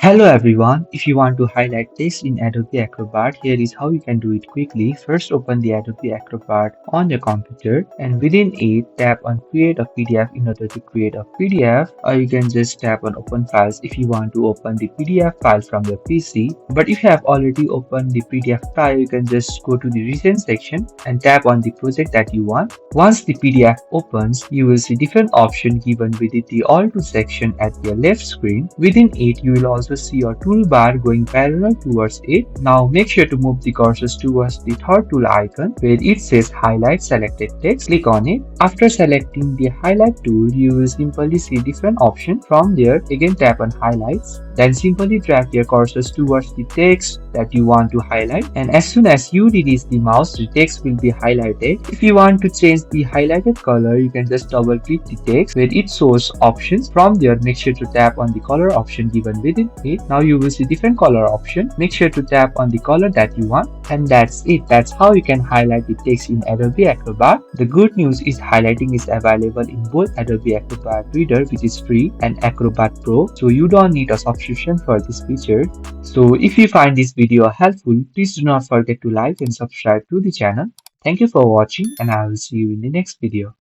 Hello everyone, if you want to highlight text in Adobe Acrobat, here is how you can do it quickly. First open the Adobe Acrobat on your computer and within it tap on create a PDF in order to create a PDF, or you can just tap on open files if you want to open the PDF file from your PC. But if you have already opened the PDF file, you can just go to the recent section and tap on the project that you want. Once the PDF opens, you will see different options given within the All To section at your left screen. Within it, you will also see your toolbar going parallel towards it. Now make sure to move the cursor towards the third tool icon where it says highlight selected text. Click on it. After selecting the highlight tool, you will simply see different options. From there, again tap on highlights. Then simply drag your cursor towards the text that you want to highlight, and as soon as you release the mouse, the text will be highlighted. If you want to change the highlighted color, you can just double click the text where it shows options. From there, make sure to tap on the color option given within it. Now you will see different color option. Make sure to tap on the color that you want, and that's it. That's how you can highlight the text in Adobe Acrobat. The good news is highlighting is available in both Adobe Acrobat Reader, which is free, and Acrobat Pro, so you don't need a subscription for this feature. So if you find this video helpful, please do not forget to like and subscribe to the channel. Thank you for watching, and I will see you in the next video.